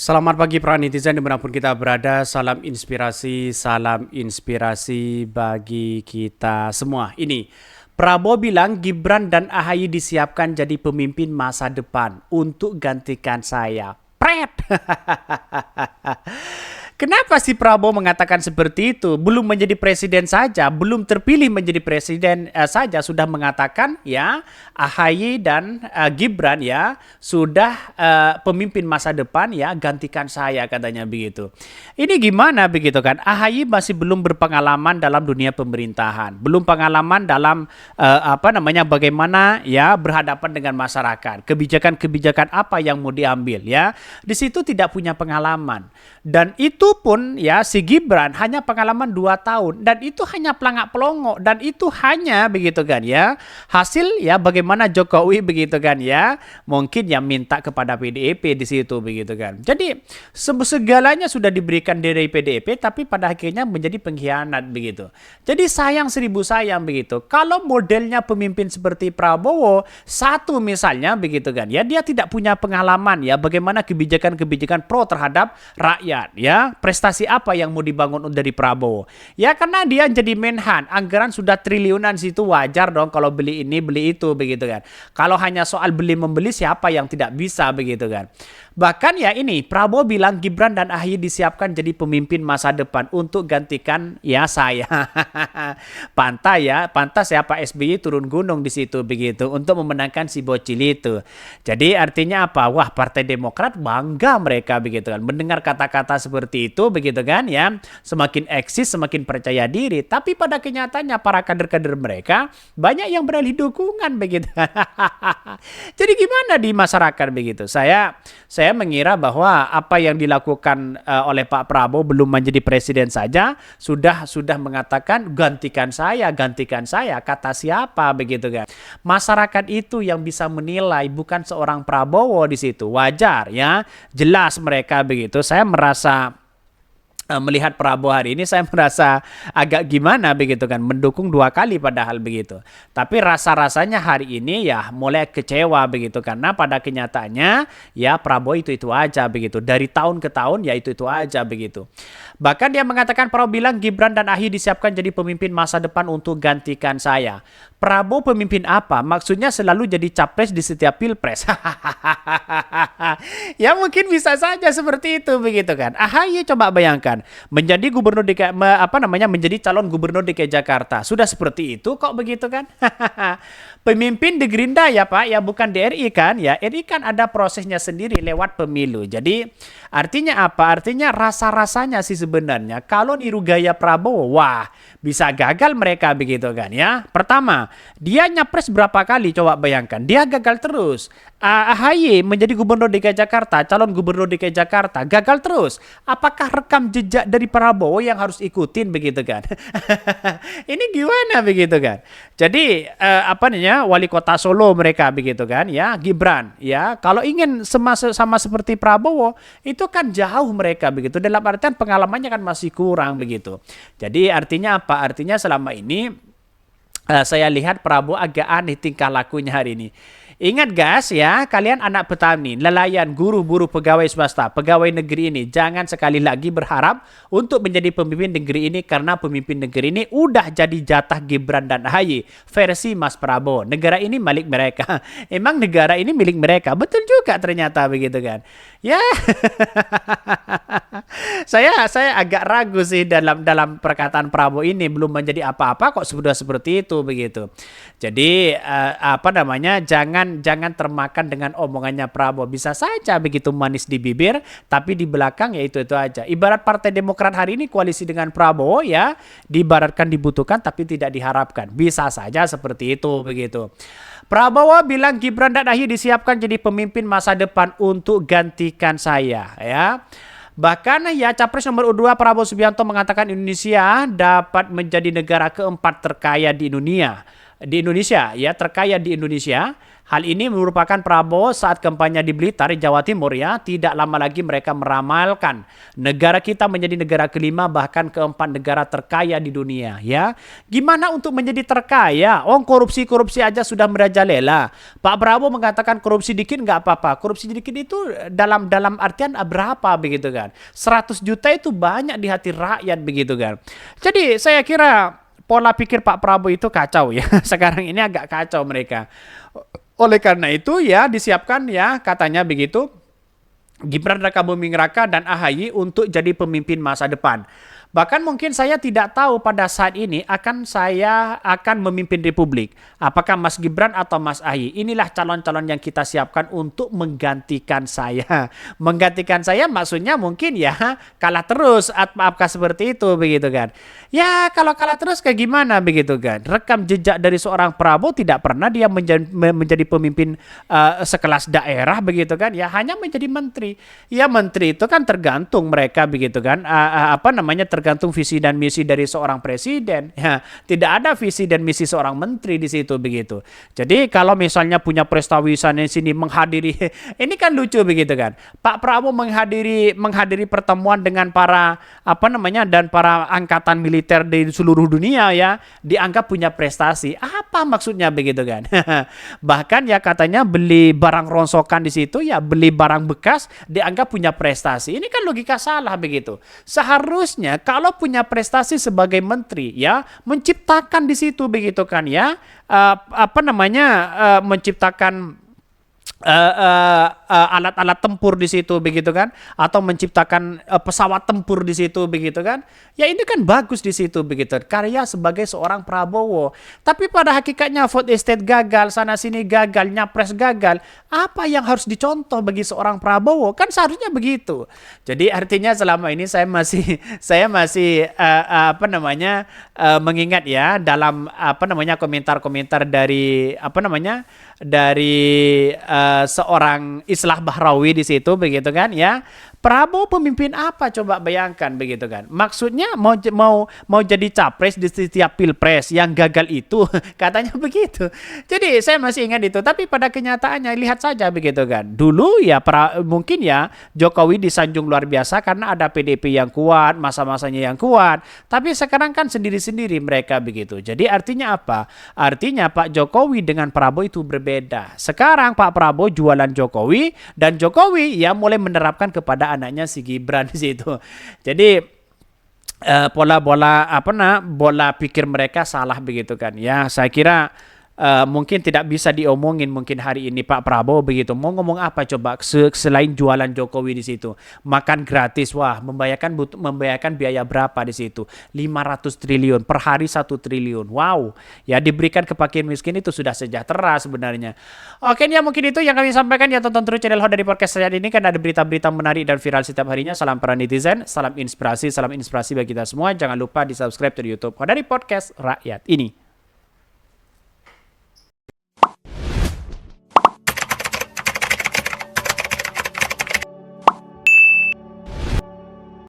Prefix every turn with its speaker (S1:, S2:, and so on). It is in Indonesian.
S1: Selamat pagi para netizen dimanapun kita berada. Salam inspirasi bagi kita semua. Ini Prabowo bilang Gibran dan Ahy disiapkan jadi pemimpin masa depan untuk gantikan saya. Pret. Kenapa si Prabowo mengatakan seperti itu? Belum menjadi presiden saja, belum terpilih menjadi presiden saja sudah mengatakan ya AHY dan Gibran ya sudah pemimpin masa depan ya gantikan saya katanya begitu. Ini gimana begitu kan? AHY masih belum berpengalaman dalam dunia pemerintahan, belum pengalaman dalam bagaimana ya berhadapan dengan masyarakat, kebijakan-kebijakan apa yang mau diambil ya. Di situ tidak punya pengalaman. Dan itu pun ya si Gibran hanya pengalaman 2 tahun dan itu hanya pelangak pelongo dan itu hanya begitu kan ya hasil ya bagaimana Jokowi begitu kan ya mungkin yang minta kepada PDIP di situ begitu kan. Jadi segalanya sudah diberikan dari PDIP tapi pada akhirnya menjadi pengkhianat begitu. Jadi sayang seribu sayang begitu. Kalau modelnya pemimpin seperti Prabowo satu misalnya begitu kan ya dia tidak punya pengalaman ya bagaimana kebijakan-kebijakan pro terhadap rakyat ya. Prestasi apa yang mau dibangun dari Prabowo? Ya karena dia jadi Menhan, anggaran sudah triliunan situ wajar dong kalau beli ini beli itu begitu kan. Kalau hanya soal beli membeli siapa yang tidak bisa begitu kan. Bahkan ya ini Prabowo bilang Gibran dan AHY disiapkan jadi pemimpin masa depan untuk gantikan ya saya. Pantas ya Pak SBY turun gunung di situ begitu untuk memenangkan si bocil itu. Jadi artinya apa? Wah, Partai Demokrat bangga mereka begitu kan. Mendengar kata-kata seperti itu begitu kan ya. Semakin eksis, semakin percaya diri. Tapi pada kenyataannya para kader-kader mereka banyak yang beralih dukungan begitu. Jadi gimana di masyarakat begitu? Saya mengira bahwa apa yang dilakukan oleh Pak Prabowo belum menjadi presiden saja sudah mengatakan gantikan saya kata siapa begitu kan. Masyarakat itu yang bisa menilai bukan seorang Prabowo di situ. Wajar ya. Jelas mereka begitu. Saya merasa melihat Prabowo hari ini saya merasa agak gimana begitu kan mendukung 2 kali padahal begitu tapi rasa-rasanya hari ini ya mulai kecewa begitu karena pada kenyataannya ya Prabowo itu aja begitu dari tahun ke tahun ya itu aja begitu. Bahkan dia mengatakan Prabowo bilang Gibran dan AHY disiapkan jadi pemimpin masa depan untuk gantikan saya. Prabowo pemimpin apa? Maksudnya selalu jadi capres di setiap pilpres. Ya mungkin bisa saja seperti itu begitu kan. AHY coba bayangkan menjadi gubernur DKI menjadi calon gubernur DKI Jakarta. Sudah seperti itu kok begitu kan? Pemimpin di Gerindra ya Pak, ya bukan di RI kan? Ya RI kan ada prosesnya sendiri lewat pemilu. Jadi artinya apa? Artinya rasa-rasanya sih sebenarnya kalau niru gaya Prabowo, wah bisa gagal mereka begitu kan ya. Pertama, dia nyapres berapa kali coba bayangkan. Dia gagal terus. AHY menjadi gubernur DKI Jakarta, calon gubernur DKI Jakarta, gagal terus. Apakah rekam jejak dari Prabowo yang harus ikutin begitu kan? Ini gimana begitu kan? Jadi wali kota Solo mereka begitu kan ya, Gibran ya. Kalau ingin sama seperti Prabowo itu kan jauh mereka begitu. Dalam artian pengalamannya kan masih kurang begitu. Jadi artinya apa? Artinya selama ini saya lihat Prabowo agak aneh tingkah lakunya hari ini. Ingat guys ya, kalian anak petani, nelayan, guru, buruh, pegawai swasta, pegawai negeri ini, jangan sekali lagi berharap untuk menjadi pemimpin negeri ini karena pemimpin negeri ini udah jadi jatah Gibran dan AHY versi Mas Prabowo. Negara ini milik mereka. Emang negara ini milik mereka. Betul juga ternyata begitu kan. Ya. Saya agak ragu sih dalam perkataan Prabowo ini belum menjadi apa-apa kok sudah seperti itu begitu. Jadi jangan termakan dengan omongannya Prabowo. Bisa saja begitu manis di bibir, tapi di belakang ya itu aja. Ibarat Partai Demokrat hari ini koalisi dengan Prabowo ya, diibaratkan dibutuhkan tapi tidak diharapkan. Bisa saja seperti itu begitu. Prabowo bilang Gibran dan AHY disiapkan jadi pemimpin masa depan untuk gantikan saya ya. Bahkan ya capres nomor 2 Prabowo Subianto mengatakan Indonesia dapat menjadi negara keempat terkaya di dunia. di Indonesia, ya, terkaya di Indonesia. Hal ini merupakan Prabowo saat kampanye di Blitar, Jawa Timur, ya. Tidak lama lagi mereka meramalkan negara kita menjadi negara kelima bahkan keempat negara terkaya di dunia, ya. Gimana untuk menjadi terkaya? Korupsi-korupsi aja sudah merajalela. Pak Prabowo mengatakan korupsi dikit nggak apa-apa. Korupsi dikit itu dalam artian berapa begitu kan? 100 juta itu banyak di hati rakyat begitu kan. Jadi saya kira pola pikir Pak Prabowo itu kacau ya. Sekarang ini agak kacau mereka. Oleh karena itu ya disiapkan ya katanya begitu Gibran Rakabuming Raka dan AHY untuk jadi pemimpin masa depan. Bahkan mungkin saya tidak tahu pada saat ini saya akan memimpin Republik. Apakah Mas Gibran atau Mas AHY? Inilah calon-calon yang kita siapkan untuk menggantikan saya. Menggantikan saya maksudnya mungkin ya kalah terus. Apakah seperti itu begitu kan? Ya kalau kalah terus kayak gimana begitu kan? Rekam jejak dari seorang Prabowo tidak pernah dia menjadi pemimpin sekelas daerah begitu kan? Ya hanya menjadi menteri. Ya menteri itu kan tergantung mereka begitu kan? Tergantung visi dan misi dari seorang presiden. Ya, tidak ada visi dan misi seorang menteri di situ begitu. Jadi kalau misalnya punya prestawisan di sini menghadiri, ini kan lucu begitu kan. Pak Prabowo menghadiri pertemuan dengan para dan para angkatan militer di seluruh dunia ya, dianggap punya prestasi. Apa maksudnya begitu kan? Bahkan ya katanya beli barang rongsokan di situ ya, beli barang bekas dianggap punya prestasi. Ini kan logika salah begitu. Seharusnya kalau punya prestasi sebagai menteri ya menciptakan di situ begitu kan ya menciptakan alat-alat tempur di situ begitu kan atau menciptakan pesawat tempur di situ begitu kan ya ini kan bagus di situ begitu karya sebagai seorang Prabowo. Tapi pada hakikatnya food estate gagal, sana sini gagal, nyapres gagal. Apa yang harus dicontoh bagi seorang Prabowo? Kan seharusnya begitu. Jadi artinya selama ini saya masih mengingat ya dalam komentar-komentar dari seorang Islah Bahrawi di situ begitu kan ya. Prabowo pemimpin apa coba bayangkan begitu kan. Maksudnya mau jadi capres di setiap pilpres yang gagal itu katanya begitu. Jadi saya masih ingat itu, tapi pada kenyataannya lihat saja begitu kan. Dulu ya mungkin ya Jokowi disanjung luar biasa karena ada PDP yang kuat, masa-masanya yang kuat. Tapi sekarang kan sendiri-sendiri mereka begitu. Jadi artinya apa? Artinya Pak Jokowi dengan Prabowo itu berbeda. Sekarang Pak Prabowo jualan Jokowi dan Jokowi ya mulai menerapkan kepada anaknya si Gibran di situ. Jadi bola pikir mereka salah begitu kan. Ya, saya kira mungkin tidak bisa diomongin mungkin hari ini Pak Prabowo begitu. Mau ngomong apa coba selain jualan Jokowi di situ? Makan gratis, wah membayarkan biaya berapa di situ? 500 triliun per hari 1 triliun. Wow, ya diberikan ke fakir miskin itu sudah sejahtera sebenarnya. Oke, ya mungkin itu yang kami sampaikan ya. Tonton terus channel Hot dari podcast saya ini kan ada berita-berita menarik dan viral setiap harinya. Salam para netizen, salam inspirasi bagi kita semua. Jangan lupa di subscribe di YouTube Hot dari podcast rakyat ini.